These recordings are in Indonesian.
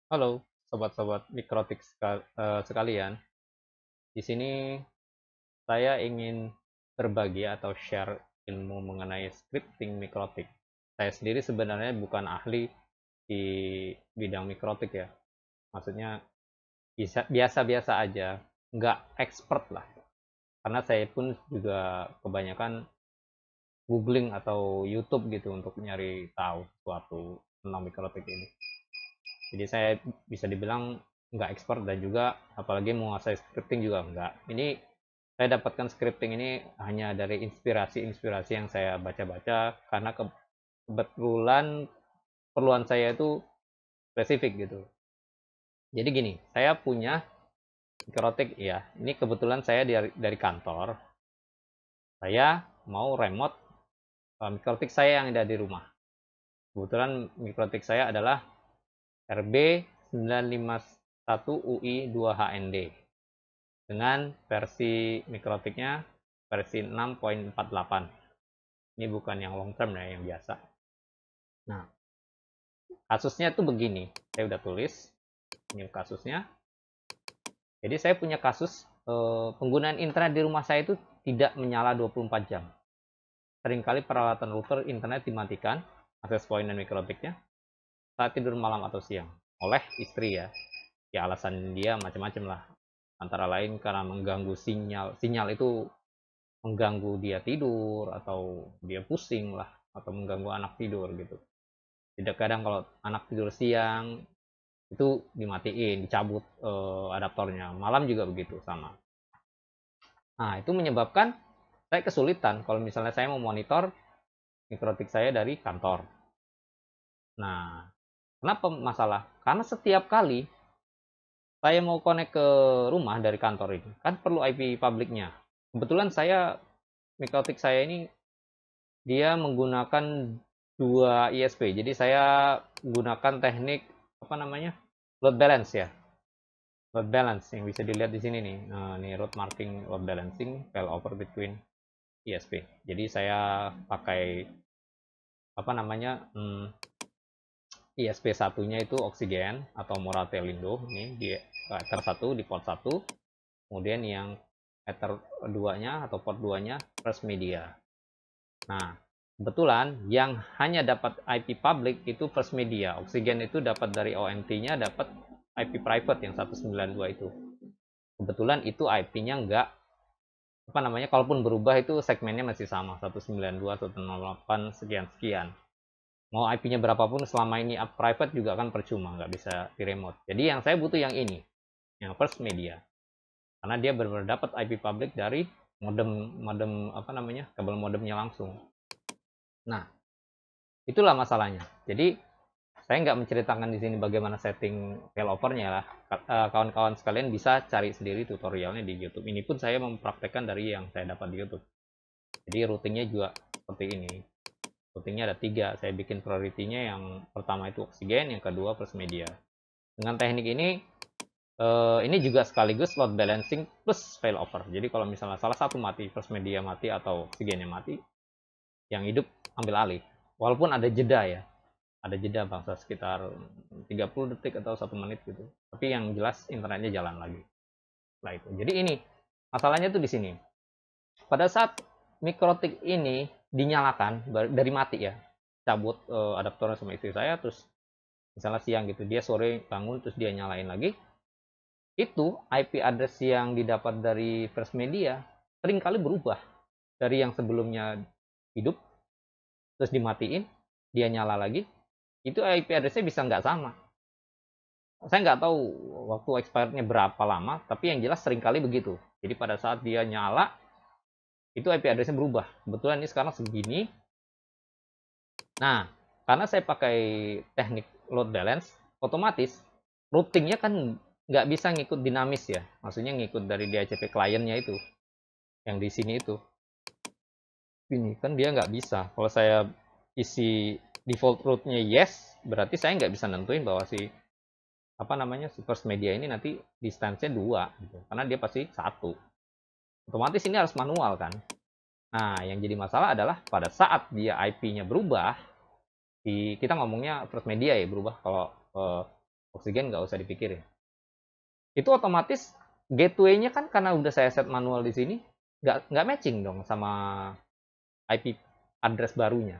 Halo, sobat-sobat mikrotik sekalian. Di sini saya ingin berbagi atau share ilmu mengenai scripting mikrotik. Saya sendiri sebenarnya bukan ahli di bidang mikrotik ya. Maksudnya biasa-biasa aja, nggak expert lah. Karena saya pun juga kebanyakan googling atau YouTube gitu untuk nyari tahu sesuatu tentang mikrotik ini. Jadi saya bisa dibilang nggak expert dan juga apalagi menguasai scripting juga enggak. Ini saya dapatkan scripting ini hanya dari inspirasi-inspirasi yang saya baca-baca karena kebetulan perluan saya itu spesifik gitu. Jadi gini, saya punya mikrotik ya. Ini kebetulan saya dari kantor. Saya mau remote mikrotik saya yang ada di rumah. Kebetulan mikrotik saya adalah RB951UI 2HND dengan versi mikrotiknya versi 6.48. Ini bukan yang long term ya, yang biasa. Nah, kasusnya tuh begini. Saya udah tulis. Ini kasusnya. Jadi saya punya kasus penggunaan internet di rumah saya itu tidak menyala 24 jam. Seringkali peralatan router internet dimatikan, akses point dan mikrotiknya, saat tidur malam atau siang. Oleh istri ya. Ya alasan dia macam-macam lah. Antara lain karena mengganggu sinyal. Sinyal itu mengganggu dia tidur atau dia pusing lah atau mengganggu anak tidur gitu. Tidak kadang kalau anak tidur siang itu dimatiin, dicabut adaptornya. Malam juga begitu sama. Nah, itu menyebabkan saya kesulitan kalau misalnya saya mau monitor mikrotik saya dari kantor. Nah, kenapa masalah? Karena setiap kali saya mau connect ke rumah dari kantor ini, kan perlu IP publiknya. Kebetulan saya mikrotik saya ini dia menggunakan dua ISP. Jadi saya gunakan teknik apa namanya? Load balance ya. Load balance yang bisa dilihat di sini nih. Nah, ini road marking load balancing failover between ISP. Jadi saya pakai apa namanya? ISP satunya itu oksigen atau Moratelindo ini di ether 1 di port 1. Kemudian yang ether 2-nya atau port 2-nya First Media. Nah, kebetulan yang hanya dapat IP public itu First Media. Oksigen itu dapat dari ONT-nya dapat IP private yang 192 itu. Kebetulan itu IP-nya enggak apa namanya, kalaupun berubah itu segmennya masih sama 192 108 sekian sekian. Mau IP-nya berapapun selama ini up private juga kan percuma, nggak bisa di remote. Jadi yang saya butuh yang ini, yang First Media. Karena dia benar-benar dapat IP public dari modem modem apa namanya, kabel modemnya langsung. Nah, itulah masalahnya. Jadi saya nggak menceritakan di sini bagaimana setting failovernya lah. Kawan-kawan sekalian bisa cari sendiri tutorialnya di YouTube. Ini pun saya mempraktekkan dari yang saya dapat di YouTube. Jadi routingnya juga seperti ini. Routingnya ada 3. Saya bikin priority-nya yang pertama itu oksigen, yang kedua First Media. Dengan teknik ini juga sekaligus load balancing plus failover. Jadi kalau misalnya salah satu mati, First Media mati atau oksigennya mati, yang hidup ambil alih. Walaupun ada jeda ya, ada jeda bangsa sekitar 30 detik atau 1 menit gitu. Tapi yang jelas internetnya jalan lagi. Nah itu. Jadi ini masalahnya tuh di sini. Pada saat mikrotik ini dinyalakan dari mati ya, cabut adaptornya sama istri saya, terus misalnya siang gitu, dia sore bangun terus dia nyalain lagi, itu IP address yang didapat dari First Media seringkali berubah dari yang sebelumnya hidup terus dimatiin, dia nyala lagi, itu IP address-nya bisa nggak sama. Saya nggak tahu waktu expirednya berapa lama, tapi yang jelas seringkali begitu. Jadi pada saat dia nyala, itu IP address-nya berubah. Kebetulan ini sekarang segini. Nah, karena saya pakai teknik load balance, otomatis routingnya kan nggak bisa ngikut dinamis ya. Maksudnya ngikut dari DHCP kliennya itu, yang di sini itu. Ini kan dia nggak bisa. Kalau saya isi default route-nya yes, berarti saya nggak bisa nentuin bahwa si apa namanya si first media ini nanti distance-nya 2 gitu. Karena dia pasti 1. Otomatis ini harus manual kan. Nah, yang jadi masalah adalah pada saat dia IP-nya berubah, kita ngomongnya first media ya berubah. Kalau Oksigen nggak usah dipikirin. Itu otomatis gateway-nya kan karena udah saya set manual di sini, nggak matching dong sama IP address barunya.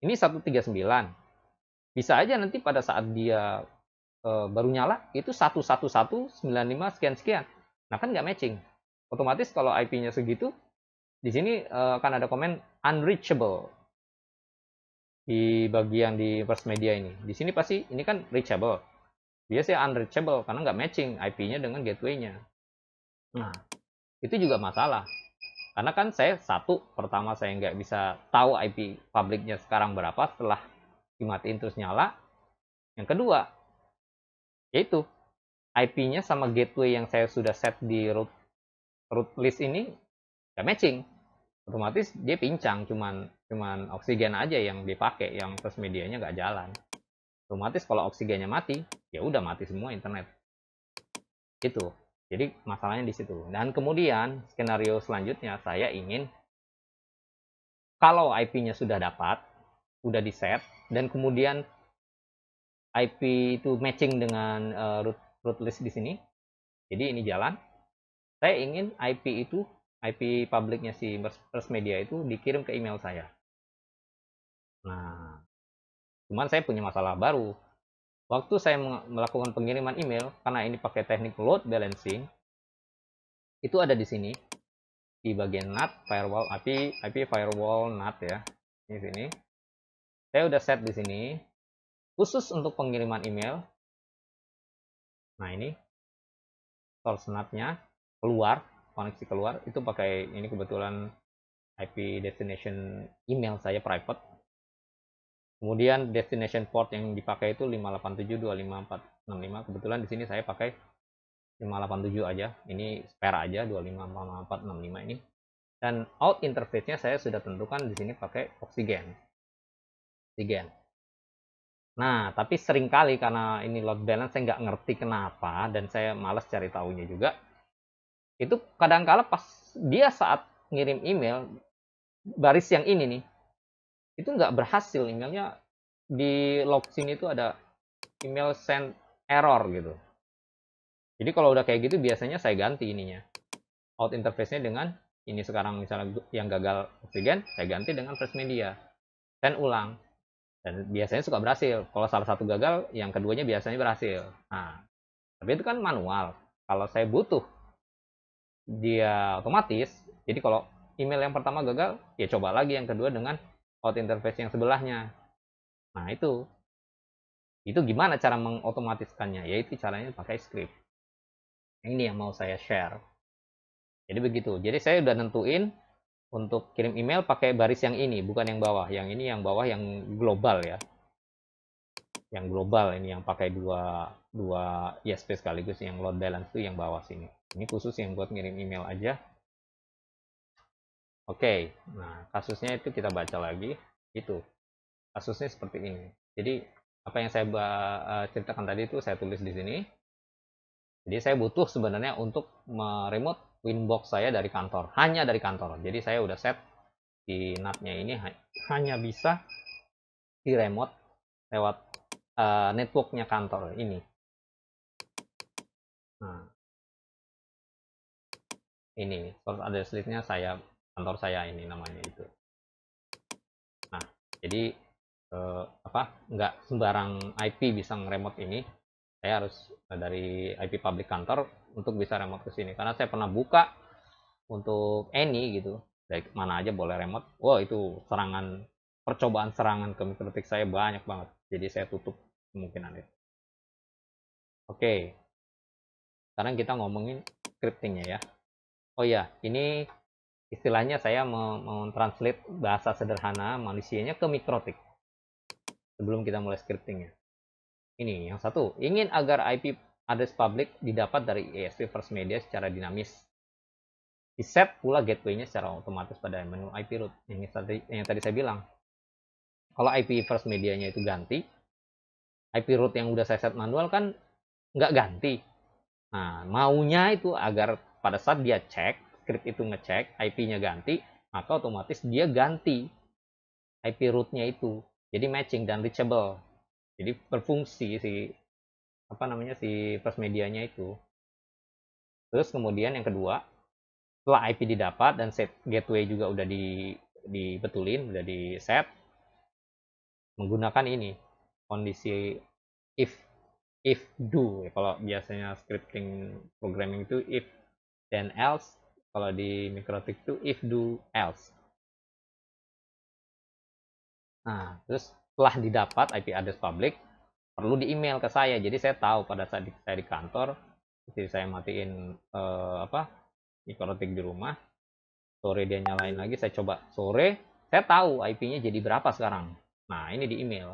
Ini 139. Bisa aja nanti pada saat dia baru nyala itu 111.95 sekian-sekian. Nah kan nggak matching. Otomatis kalau IP-nya segitu, di sini akan ada komen unreachable di bagian di first media ini. Di sini pasti ini kan reachable. Biasanya unreachable karena nggak matching IP-nya dengan gateway-nya. Nah, itu juga masalah. Karena kan pertama saya nggak bisa tahu IP publiknya sekarang berapa setelah dimatiin terus nyala. Yang kedua, yaitu IP-nya sama gateway yang saya sudah set di root list ini nggak matching. Otomatis dia pincang, cuman oksigen aja yang dipakai, yang first medianya nggak jalan. Otomatis kalau oksigennya mati, ya udah mati semua internet. Itu. Jadi masalahnya di situ. Dan kemudian skenario selanjutnya saya ingin kalau IP-nya sudah dapat, udah di set, dan kemudian IP itu matching dengan root list di sini. Jadi ini jalan. Saya ingin IP publiknya si first media itu dikirim ke email saya. Nah, cuman saya punya masalah baru. Waktu saya melakukan pengiriman email, karena ini pakai teknik load balancing, itu ada di sini, di bagian NAT, firewall, IP firewall NAT ya, di sini. Saya udah set di sini, khusus untuk pengiriman email. Nah ini, source NAT-nya, koneksi keluar, itu pakai, ini kebetulan IP destination email saya private. Kemudian destination port yang dipakai itu 587.25.465. Kebetulan di sini saya pakai 587 aja. Ini spare aja 25.465 ini. Dan out interface-nya saya sudah tentukan di sini pakai oksigen. Nah, tapi seringkali karena ini load balance saya nggak ngerti kenapa dan saya malas cari tahunya juga. Itu kadang-kala pas dia saat ngirim email baris yang ini nih, itu nggak berhasil emailnya. Di log sini itu ada email send error gitu. Jadi kalau udah kayak gitu biasanya saya ganti ininya, out interface-nya dengan ini. Sekarang misalnya yang gagal oksigen, saya ganti dengan first media, send ulang, dan biasanya suka berhasil. Kalau salah satu gagal, yang keduanya biasanya berhasil. Nah, tapi itu kan manual. Kalau saya butuh dia otomatis, jadi kalau email yang pertama gagal, ya coba lagi yang kedua dengan out interface yang sebelahnya. Nah, itu gimana cara mengotomatiskannya? Yaitu caranya pakai script. Ini yang mau saya share. Jadi begitu. Jadi saya udah nentuin untuk kirim email pakai baris yang ini, bukan yang bawah. Yang ini yang bawah yang global ya. Yang global ini yang pakai dua ISP sekaligus, yang load balance itu yang bawah sini. Ini khusus yang buat ngirim email aja. Oke, nah kasusnya itu kita baca lagi. Itu kasusnya seperti ini. Jadi apa yang saya ceritakan tadi itu saya tulis di sini. Jadi saya butuh sebenarnya untuk meremote Winbox saya dari kantor, hanya dari kantor. Jadi saya udah set di NAT-nya ini hanya bisa di remote lewat networknya kantor ini. Nah, ini source address list-nya kantor saya ini namanya itu. Nah, jadi nggak sembarang IP bisa nge-remote ini. Saya harus dari IP public kantor untuk bisa remote ke sini. Karena saya pernah buka untuk any gitu, dari mana aja boleh remote. Wah, itu percobaan serangan ke MikroTik saya banyak banget. Jadi saya tutup kemungkinan itu. Oke, sekarang kita ngomongin scriptingnya ya. Oh iya, ini istilahnya saya mau translate bahasa sederhana manusianya ke MikroTik sebelum kita mulai scriptingnya. Ini yang satu, ingin agar IP address public didapat dari ESP First Media secara dinamis. Di set pula gateway-nya secara otomatis pada menu IP root. Yang tadi saya bilang, kalau IP First Media-nya itu ganti, IP root yang udah saya set manual kan nggak ganti. Nah, maunya itu agar pada saat dia cek, script itu ngecek, IP-nya ganti, maka otomatis dia ganti IP root-nya itu. Jadi matching dan reachable. Jadi berfungsi si apa namanya si first medianya itu. Terus kemudian yang kedua, setelah IP didapat dan set gateway juga udah dibetulin, udah di set, menggunakan ini kondisi if do. Kalau biasanya scripting programming itu if dan else, kalau di Mikrotik itu if do else. Nah, terus setelah didapat IP address public, perlu di email ke saya. Jadi saya tahu pada saat saya di kantor, jadi saya matiin Mikrotik di rumah, sore dia nyalain lagi, saya coba sore, saya tahu IP-nya jadi berapa sekarang. Nah, ini di email.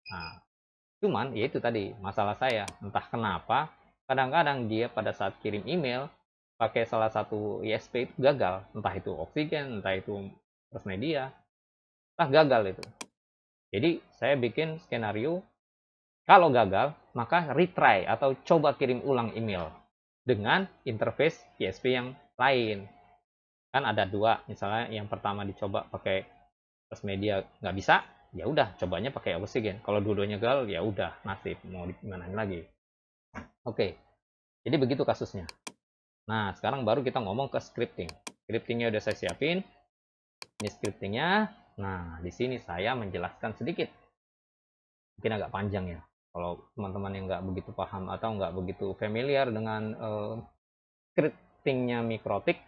Nah, cuman ya itu tadi masalah saya, entah kenapa kadang-kadang dia pada saat kirim email pakai salah satu ISP itu gagal, entah itu Oksigen, entah itu First Media, entah gagal itu. Jadi saya bikin skenario, kalau gagal maka retry atau coba kirim ulang email dengan interface ISP yang lain. Kan ada dua, misalnya yang pertama dicoba pakai First Media nggak bisa, ya udah cobanya pakai Oksigen. Kalau dua-duanya gagal ya udah nasib, mau gimana lagi. Oke, jadi begitu kasusnya. Nah, sekarang baru kita ngomong ke scripting. Scriptingnya udah saya siapin. Ini scriptingnya. Nah, di sini saya menjelaskan sedikit. Mungkin agak panjang ya. Kalau teman-teman yang nggak begitu paham atau nggak begitu familiar dengan scriptingnya Mikrotik,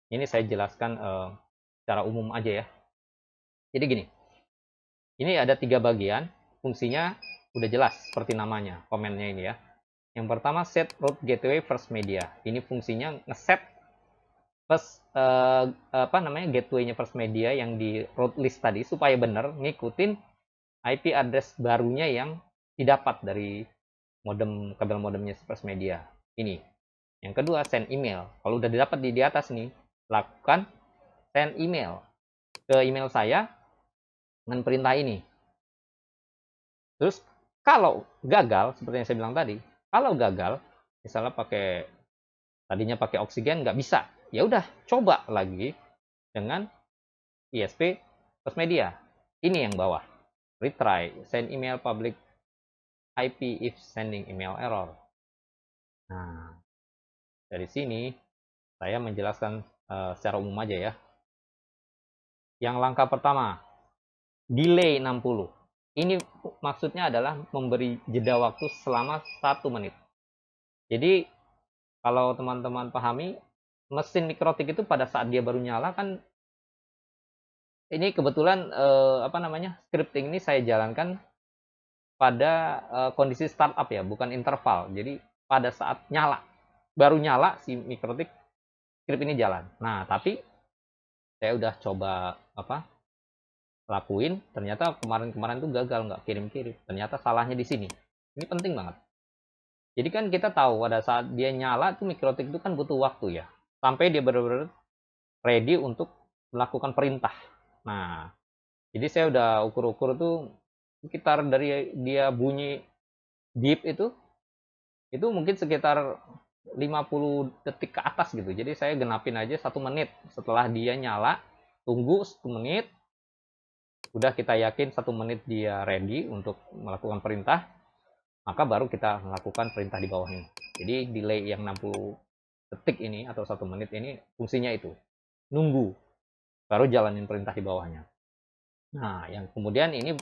ini saya jelaskan secara umum aja ya. Jadi gini, ini ada 3 bagian, fungsinya udah jelas seperti namanya, komennya ini ya. Yang pertama set root gateway first media. Ini fungsinya ngeset gateway-nya first media yang di root list tadi supaya benar ngikutin IP address barunya yang didapat dari kabel modemnya first media. Ini. Yang kedua send email. Kalau udah didapat di atas nih, lakukan send email ke email saya dengan perintah ini. Terus kalau gagal, seperti yang saya bilang tadi, kalau gagal, misalnya tadinya pakai Oksigen nggak bisa, ya udah coba lagi dengan ISP First Media. Ini yang bawah. Retry, send email public IP if sending email error. Nah, dari sini saya menjelaskan secara umum aja ya. Yang langkah pertama, delay 60. Ini maksudnya adalah memberi jeda waktu selama 1 menit. Jadi kalau teman-teman pahami, mesin Mikrotik itu pada saat dia baru nyala kan, ini kebetulan scripting ini saya jalankan pada kondisi startup ya, bukan interval. Jadi pada saat baru nyala si Mikrotik, script ini jalan. Nah, tapi saya udah coba lakuin, ternyata kemarin-kemarin tuh gagal, nggak kirim-kirim. Ternyata salahnya di sini. Ini penting banget. Jadi kan kita tahu pada saat dia nyala tuh Mikrotik itu kan butuh waktu ya, sampai dia benar-benar ready untuk melakukan perintah. Nah, jadi saya udah ukur-ukur tuh sekitar dari dia bunyi beep itu mungkin sekitar 50 detik ke atas gitu. Jadi saya genapin aja 1 menit setelah dia nyala, tunggu 1 menit. Udah kita yakin 1 menit dia ready untuk melakukan perintah, maka baru kita melakukan perintah di bawahnya. Jadi delay yang 60 detik ini atau 1 menit ini fungsinya itu, nunggu, baru jalanin perintah di bawahnya. Nah, yang kemudian ini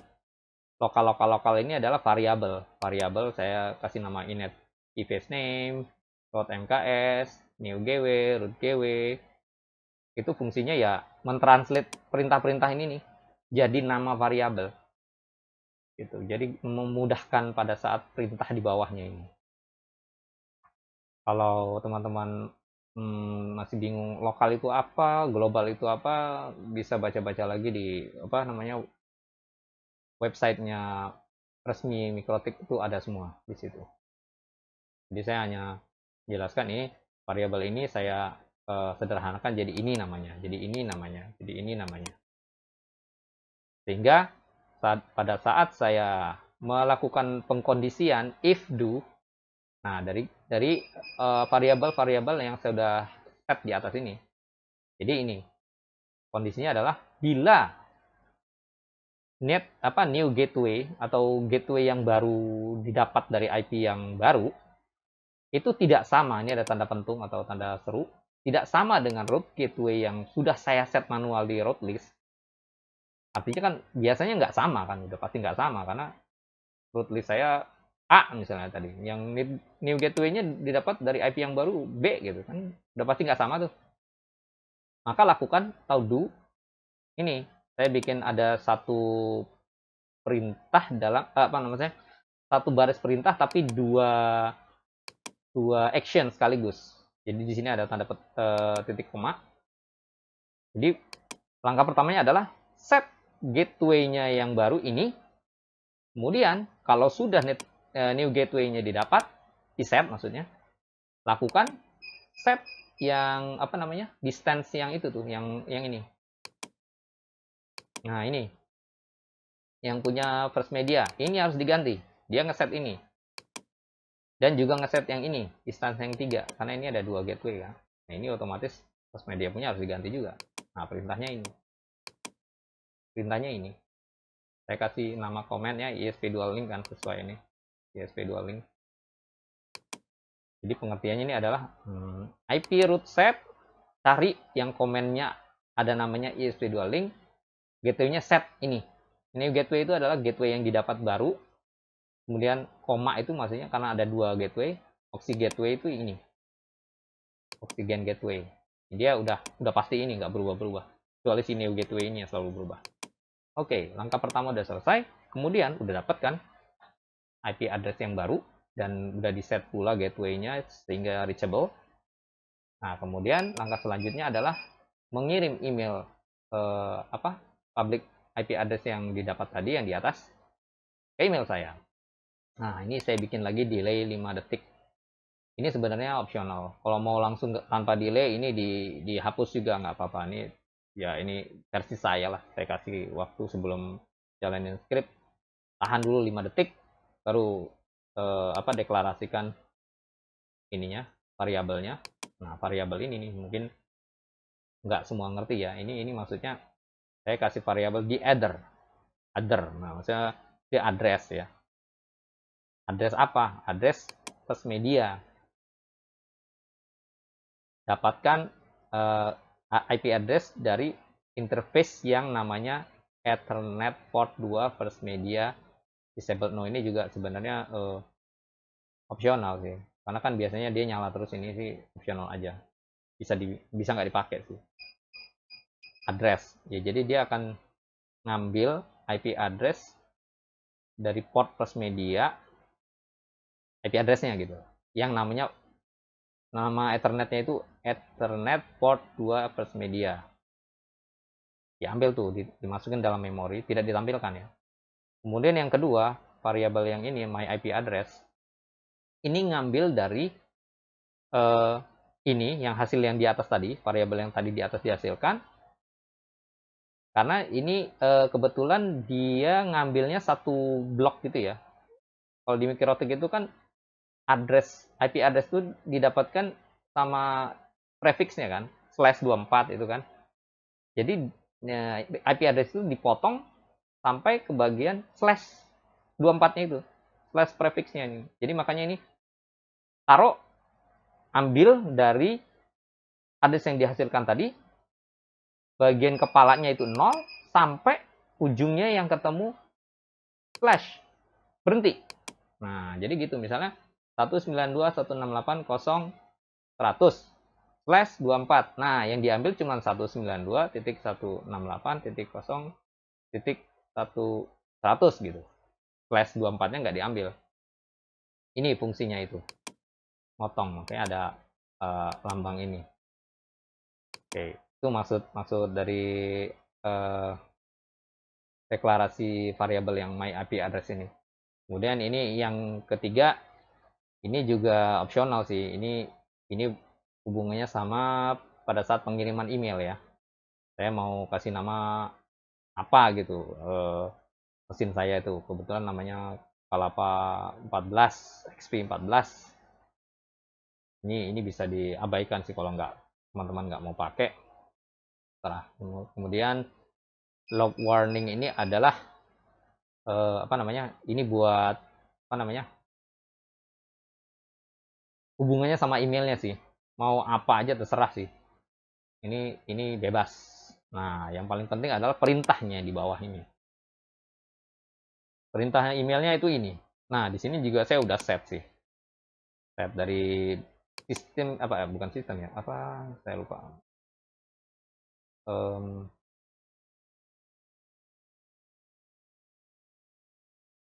lokal ini adalah variabel. Variabel saya kasih nama init device name, root mks, new gw, root gw. Itu fungsinya ya mentranslate perintah-perintah ini nih jadi nama variabel. Gitu. Jadi memudahkan pada saat perintah di bawahnya ini. Kalau teman-teman masih bingung lokal itu apa, global itu apa, bisa baca-baca lagi di websitenya resmi Mikrotik, itu ada semua di situ. Jadi saya hanya jelaskan ini variabel ini saya sederhanakan jadi ini namanya, jadi ini namanya, jadi ini namanya. Sehingga pada saat saya melakukan pengkondisian if do, nah dari variabel-variabel yang saya sudah set di atas ini. Jadi ini kondisinya adalah bila new gateway atau gateway yang baru didapat dari IP yang baru itu tidak sama. Ini ada tanda pentung atau tanda seru, tidak sama dengan root gateway yang sudah saya set manual di root list. Artinya kan biasanya nggak sama kan, udah pasti nggak sama karena root list saya A misalnya tadi, yang new gateway-nya didapat dari IP yang baru B gitu kan, udah pasti nggak sama tuh. Maka lakukan atau do ini, saya bikin ada satu perintah dalam apa namanya, satu baris perintah tapi dua action sekaligus. Jadi di sini ada tanda titik koma. Jadi langkah pertamanya adalah set gateway-nya yang baru ini. Kemudian kalau sudah new gateway-nya didapat, di set maksudnya, lakukan set yang apa namanya, distance yang itu tuh, yang ini. Nah ini, yang punya First Media, ini harus diganti. Dia ngeset ini. Dan juga ngeset yang ini, distance yang 3. Karena ini ada 2 gateway kan. Nah ini otomatis First Media punya harus diganti juga. Nah perintahnya ini. Perintahnya ini. Saya kasih nama komennya ESP dual link kan, sesuai ini. ESP dual link. Jadi pengertiannya ini adalah IP root set, cari yang komennya ada namanya ESP dual link, gateway-nya set ini. Ini gateway itu adalah gateway yang didapat baru. Kemudian koma itu maksudnya karena ada 2 gateway, oxy gateway itu ini. Oxygen gateway. Dia udah pasti ini, nggak berubah-berubah. Kecuali si new gateway ini yang selalu berubah. Oke, langkah pertama udah selesai. Kemudian udah dapat kan IP address yang baru dan udah di set pula gateway-nya sehingga reachable. Nah, kemudian langkah selanjutnya adalah mengirim email public IP address yang didapat tadi yang di atas ke email saya. Nah, ini saya bikin lagi delay 5 detik. Ini sebenarnya opsional. Kalau mau langsung tanpa delay ini dihapus juga nggak apa-apa. Ini versi saya lah. Saya kasih waktu sebelum jalanin script. Tahan dulu 5 detik baru deklarasikan ininya, variabelnya. Nah, variabel ini nih mungkin nggak semua ngerti ya. Ini maksudnya saya kasih variabel di other. Nah, maksudnya di address ya. Address apa? Address First Media. Dapatkan IP address dari interface yang namanya Ethernet port 2 First Media disabled. No, ini juga sebenarnya opsional sih. Karena kan biasanya dia nyala terus, ini sih opsional aja. Bisa nggak dipakai sih. Address. Ya, jadi dia akan ngambil IP address dari port First Media, IP addressnya gitu. Yang nama Ethernetnya itu Ethernet port 2 First Media. Diambil tuh, dimasukin dalam memori, tidak ditampilkan ya. Kemudian yang kedua, variabel yang ini, my IP address, ini ngambil dari ini, yang hasil yang di atas tadi, variabel yang tadi di atas dihasilkan. Karena ini kebetulan dia ngambilnya satu blok gitu ya. Kalau di Mikrotik itu kan IP address itu didapatkan sama prefixnya kan, /24 itu kan. Jadi IP address itu dipotong sampai ke bagian /24-nya itu, slash prefixnya ini. Jadi makanya ini ambil dari address yang dihasilkan tadi, bagian kepalanya itu 0 sampai ujungnya yang ketemu slash, berhenti. Nah, jadi gitu misalnya 192.168.0/100/24. Nah, yang diambil cuma 192.168.0.100 gitu. /24-nya nggak diambil. Ini fungsinya itu. Motong, makanya ada lambang ini. Oke, itu maksud dari deklarasi variabel yang my IP address ini. Kemudian ini yang ketiga, ini juga opsional sih. Ini hubungannya sama pada saat pengiriman email ya. Saya mau kasih nama apa gitu, mesin saya itu kebetulan namanya Palapa 14 XP14. Ini bisa diabaikan sih kalau teman-teman nggak mau pakai. Kemudian log warning ini adalah apa namanya? Ini buat apa namanya? Hubungannya sama emailnya sih. Mau apa aja terserah sih. Ini bebas. Nah, yang paling penting adalah perintahnya di bawah ini. Perintah emailnya itu ini. Nah, di sini juga saya udah set sih. Set dari sistem apa? Bukan sistem ya? Apa? Saya lupa.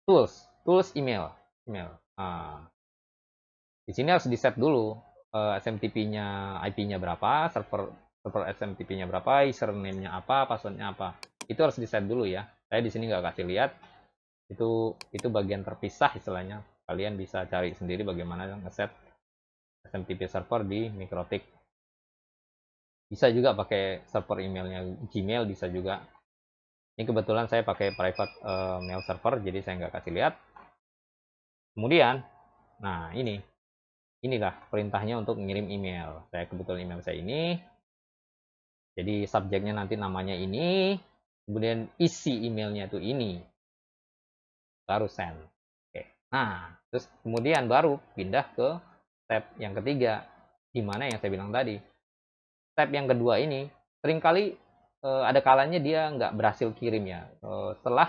Tools email. Nah, di sini harus di set dulu SMTP-nya, IP-nya berapa, server SMTP-nya berapa, username-nya apa, password-nya apa. Itu harus di set dulu ya. Saya di sini nggak kasih lihat. Itu bagian terpisah istilahnya. Kalian bisa cari sendiri bagaimana ngeset SMTP server di Mikrotik. Bisa juga pakai server emailnya Gmail, bisa juga. Ini kebetulan saya pakai private mail server, jadi saya nggak kasih lihat. Kemudian, nah inilah perintahnya untuk mengirim email. Saya kebetulan email saya ini. Jadi subjeknya nanti namanya ini, kemudian isi emailnya itu ini. Baru send. Oke. Nah, terus kemudian baru pindah ke tab yang ketiga. Di mana yang saya bilang tadi. Tab yang kedua ini seringkali ada kalanya dia nggak berhasil kirim ya. Setelah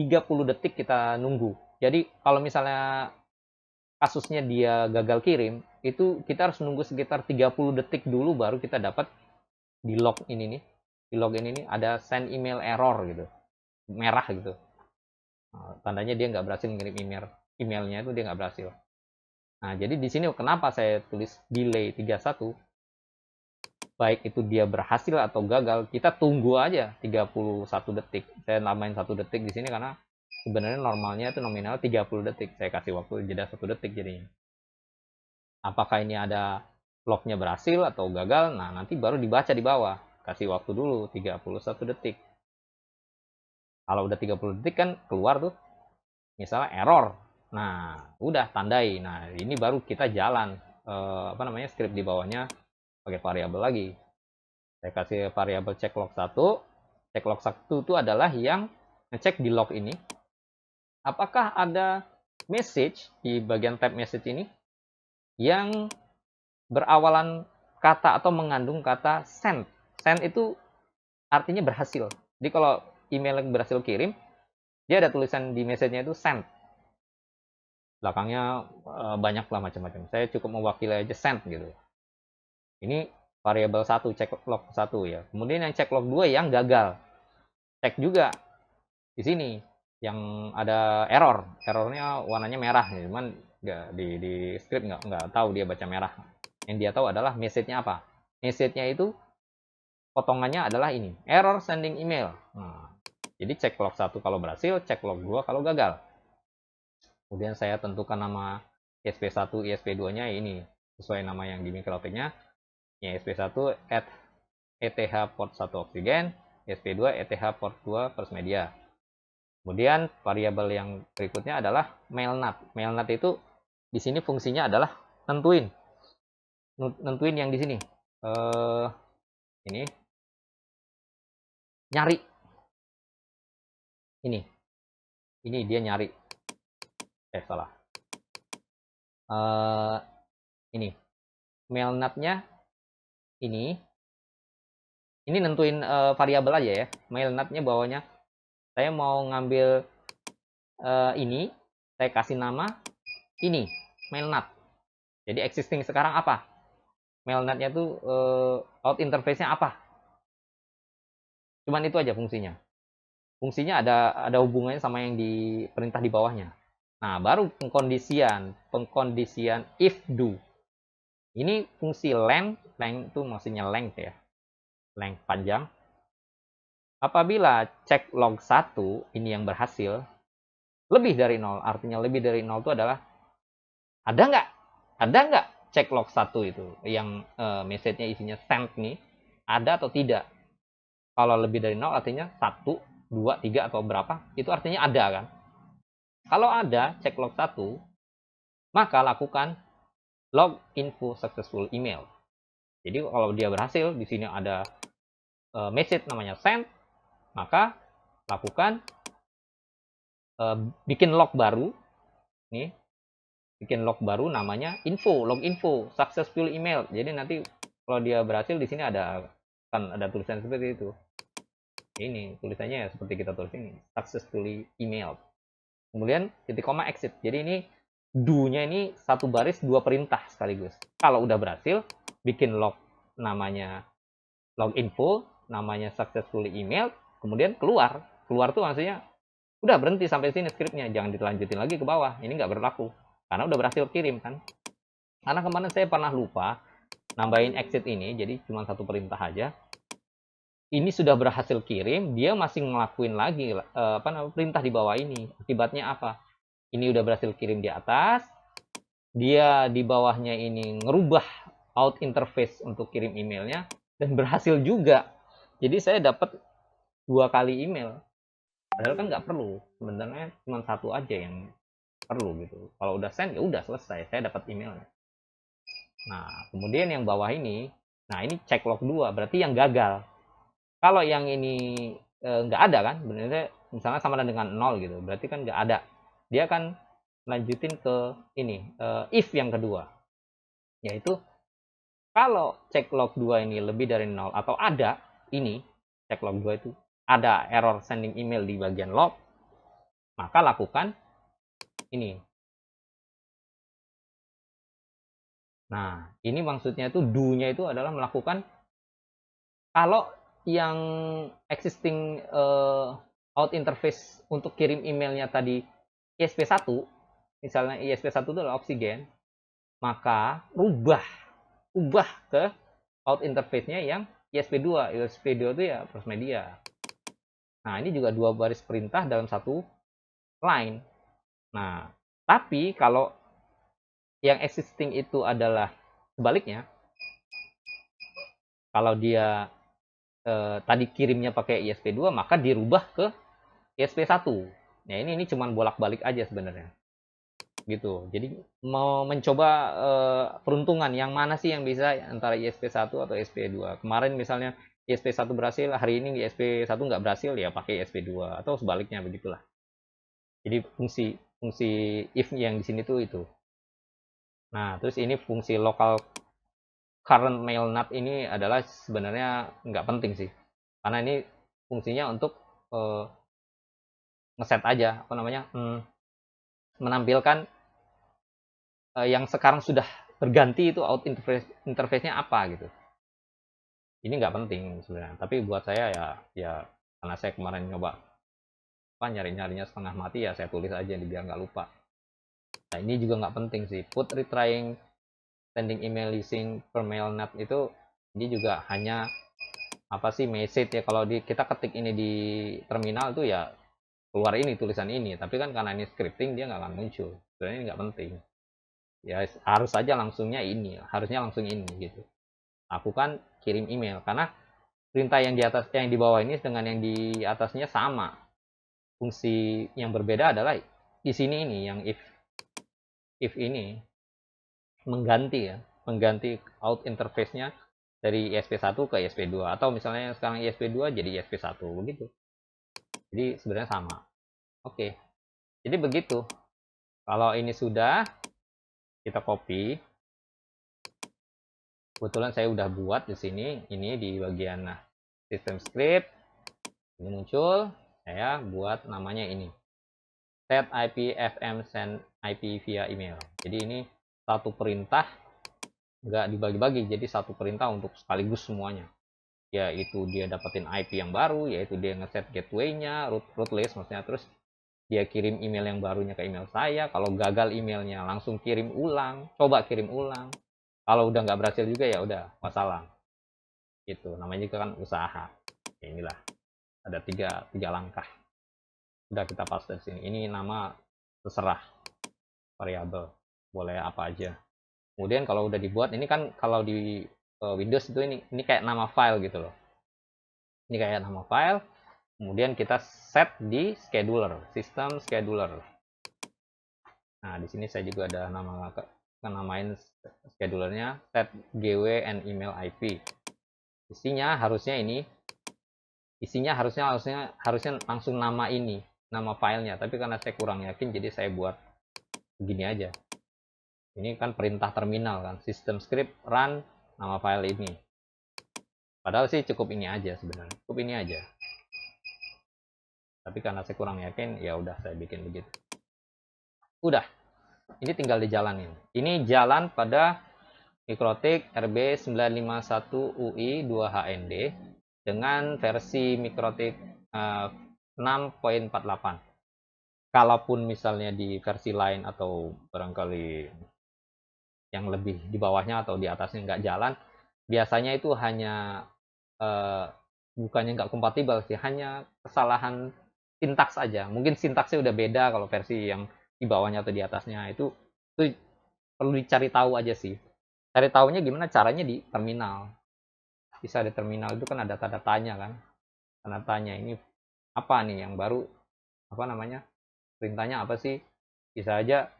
30 detik kita nunggu. Jadi kalau misalnya kasusnya dia gagal kirim, itu kita harus nunggu sekitar 30 detik dulu baru kita dapat di log ini nih. Di log ini nih ada send email error gitu. Merah gitu. Tandanya dia nggak berhasil ngirim emailnya itu dia nggak berhasil. Nah, jadi di sini kenapa saya tulis delay 31? Baik itu dia berhasil atau gagal, kita tunggu aja 31 detik. Saya namain 1 detik di sini karena sebenarnya normalnya itu nominal 30 detik. Saya kasih waktu jeda 1 detik jadinya. Apakah ini ada lognya berhasil atau gagal? Nah, nanti baru dibaca di bawah. Kasih waktu dulu 31 detik. Kalau udah 30 detik kan keluar tuh misalnya error. Nah, udah tandai. Nah, ini baru kita jalan apa namanya? Script di bawahnya pakai variabel lagi. Saya kasih variabel check log 1. Check log 1 itu adalah yang ngecek di log ini apakah ada message di bagian tab message ini yang berawalan kata atau mengandung kata send. Send itu artinya berhasil. Jadi kalau email yang berhasil kirim, dia ada tulisan di message-nya itu send. Belakangnya banyak lah macam-macam. Saya cukup mewakili aja send gitu. Ini variabel 1, check log 1 ya. Kemudian yang check log 2 yang gagal. Cek juga di sini yang ada error. Errornya warnanya merah, cuman nggak di script nggak tahu dia baca merah. Yang dia tahu adalah message-nya apa. Message-nya itu potongannya adalah ini, error sending email. Nah, jadi cek log 1 kalau berhasil, cek log 2 kalau gagal. Kemudian saya tentukan nama ISP1, ISP2-nya ini sesuai nama yang di Mikrotik-nya. ISP1 at ETH port 1 oksigen, ISP2 ETH port 2 first media. Kemudian variabel yang berikutnya adalah mailNut. MailNut itu di sini fungsinya adalah nentuin yang di sini. Ini nyari. Ini dia nyari. Salah. Ini mailNut-nya ini nentuin variabel aja ya. MailNut-nya bawahnya saya mau ngambil ini, saya kasih nama ini mailNut. Jadi existing sekarang apa? MailNut-nya tuh out interface-nya apa? Cuman itu aja fungsinya. Fungsinya ada hubungannya sama yang di perintah di bawahnya. Nah, baru pengkondisian if do. Ini fungsi length itu maksudnya length ya. Length panjang. Apabila check log 1 ini yang berhasil lebih dari 0, artinya lebih dari 0 itu adalah ada nggak check log 1 itu yang message-nya isinya send nih, ada atau tidak. Kalau lebih dari 0 artinya 1, 2, 3 atau berapa, itu artinya ada kan. Kalau ada check log 1, maka lakukan log info successful email. Jadi kalau dia berhasil, di sini ada message namanya send, maka lakukan bikin log baru nih, bikin log baru namanya log info successful email. Jadi nanti kalau dia berhasil di sini ada tulisan seperti itu. Ini tulisannya ya seperti kita tulis ini, successfully email. Kemudian titik koma exit. Jadi ini do-nya ini satu baris dua perintah sekaligus. Kalau udah berhasil, bikin log namanya log info, namanya successfully email, kemudian keluar. Keluar tuh maksudnya udah berhenti sampai sini skripnya, jangan dilanjutin lagi ke bawah. Ini nggak berlaku karena udah berhasil kirim kan. Karena kemarin saya pernah lupa nambahin exit ini, jadi cuma satu perintah aja. Ini sudah berhasil kirim, dia masih ngelakuin lagi perintah di bawah ini. Akibatnya apa? Ini udah berhasil kirim di atas, dia di bawahnya ini ngerubah out interface untuk kirim emailnya dan berhasil juga. Jadi saya dapat 2 kali email. Padahal kan nggak perlu, sebenarnya cuma satu aja yang perlu gitu. Kalau udah send ya udah selesai, saya dapat emailnya. Nah, kemudian yang bawah ini, nah ini cek log 2, berarti yang gagal. Kalau yang ini nggak ada kan, benernya misalnya sama dengan 0 gitu, berarti kan nggak ada. Dia akan lanjutin ke ini, if yang kedua. Yaitu, kalau cek log 2 ini lebih dari 0 atau ada, ini, cek log 2 itu, ada error sending email di bagian log, maka lakukan ini. Nah, ini maksudnya itu do-nya itu adalah melakukan kalau yang existing out interface untuk kirim emailnya tadi ISP1, misalnya ISP1 itu adalah oksigen, maka ubah ke out interface-nya yang ISP2. ISP2 itu ya Prosmedia. Nah, ini juga 2 baris perintah dalam satu line. Nah, tapi kalau yang existing itu adalah sebaliknya, kalau dia tadi kirimnya pakai ISP2, maka dirubah ke ISP1. Nah, ini cuman bolak-balik aja sebenarnya. Gitu. Jadi mau mencoba peruntungan yang mana sih yang bisa antara ISP1 atau ISP2. Kemarin misalnya ISP1 berhasil, hari ini ISP1 nggak berhasil, ya pakai ISP2 atau sebaliknya begitulah. Jadi fungsi if yang di sini tuh itu. Nah, terus ini fungsi local current mail nut ini adalah sebenarnya nggak penting sih. Karena ini fungsinya untuk ngeset aja, menampilkan yang sekarang sudah berganti itu out interface-nya apa gitu. Ini nggak penting sebenarnya. Tapi buat saya ya karena saya kemarin nyoba nyari-nyarinya setengah mati, ya saya tulis aja biar nggak lupa. Nah, ini juga nggak penting sih. Put retrying sending email using per mail nut itu, ini juga hanya apa sih message ya. Kalau kita ketik ini di terminal itu ya keluar ini tulisan ini, tapi kan karena ini scripting dia nggak akan muncul. Sebenarnya ini nggak penting. Ya harus saja langsungnya ini, harusnya langsung ini gitu. Lakukan kirim email karena perintah yang di atas, yang di bawah ini dengan yang di atasnya sama. Fungsi yang berbeda adalah di sini ini yang if ini mengganti out interface-nya dari ISP1 ke ISP2, atau misalnya sekarang ISP2 jadi ISP1 begitu. Jadi sebenarnya sama. Oke. Jadi begitu. Kalau ini sudah, kita copy. Kebetulan saya udah buat di sini, ini di bagian system script. Ini muncul, saya buat namanya ini. Set IP FM send IP via email. Jadi ini satu perintah, nggak dibagi-bagi, jadi satu perintah untuk sekaligus semuanya. Yaitu dia dapetin IP yang baru, yaitu dia ngeset gateway-nya, root list maksudnya, terus dia kirim email yang barunya ke email saya. Kalau gagal emailnya langsung kirim ulang, coba kirim ulang. Kalau udah nggak berhasil juga ya udah masalah. Itu namanya juga kan usaha. Ya, inilah ada tiga langkah. Udah kita paste di sini. Ini nama terserah variabel, boleh apa aja. Kemudian kalau udah dibuat, ini kan kalau di Windows itu ini kayak nama file gitu loh. Ini kayak nama file. Kemudian kita set di scheduler, sistem scheduler. Nah, di sini saya juga ada namain schedulernya set GW and email IP. Isinya harusnya harusnya langsung nama ini. nama filenya, tapi karena saya kurang yakin jadi saya buat begini aja. Ini kan perintah terminal kan, system script run nama file ini. Padahal sih cukup ini aja sebenarnya, cukup ini aja. Tapi karena saya kurang yakin, ya udah saya bikin begitu. Udah, ini tinggal dijalanin. Ini jalan pada MikroTik RB951UI 2HND dengan versi MikroTik 6.48. Kalaupun misalnya di versi lain atau barangkali yang lebih di bawahnya atau di atasnya nggak jalan, biasanya itu hanya bukannya nggak kompatibel sih, hanya kesalahan sintaks aja. Mungkin sintaksnya udah beda kalau versi yang di bawahnya atau di atasnya. Itu perlu dicari tahu aja sih. Cari tahunya gimana caranya di terminal. Bisa di terminal itu kan ada tanda tanya kan. Tanda tanya ini apa nih yang baru, apa namanya, perintahnya apa sih. Bisa aja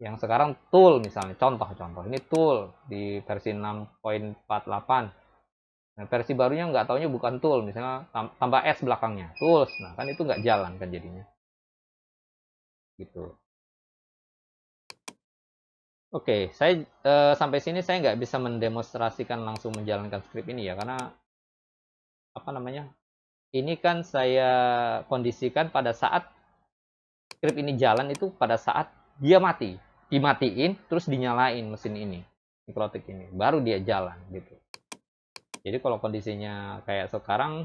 yang sekarang tool misalnya, contoh ini tool di versi 6.48. Nah, versi barunya nggak taunya bukan tool, misalnya tambah S belakangnya, tools. Nah, kan itu nggak jalan kan jadinya. Gitu. Oke, saya sampai sini saya nggak bisa mendemonstrasikan langsung menjalankan script ini ya, karena apa namanya? Ini kan saya kondisikan pada saat script ini jalan itu pada saat dia mati, dimatiin terus dinyalain mesin ini, MikroTik ini, baru dia jalan gitu. Jadi kalau kondisinya kayak sekarang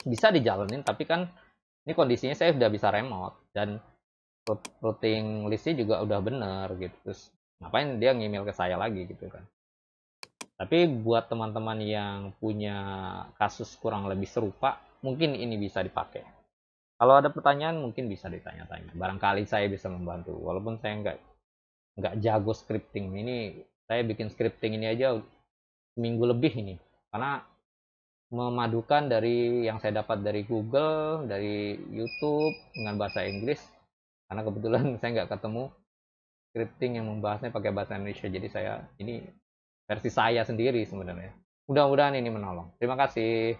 bisa dijalanin, tapi kan ini kondisinya saya sudah bisa remote dan routing listnya juga udah bener gitu. Terus ngapain dia ngemail ke saya lagi gitu kan. Tapi buat teman-teman yang punya kasus kurang lebih serupa, mungkin ini bisa dipakai. Kalau ada pertanyaan mungkin bisa ditanya-tanya. Barangkali saya bisa membantu. Walaupun saya nggak jago scripting. Ini saya bikin scripting ini aja seminggu lebih ini. Karena memadukan dari yang saya dapat dari Google, dari YouTube dengan bahasa Inggris. Karena kebetulan saya nggak ketemu scripting yang membahasnya pakai bahasa Indonesia. Jadi saya ini versi saya sendiri sebenarnya. Mudah-mudahan ini menolong. Terima kasih.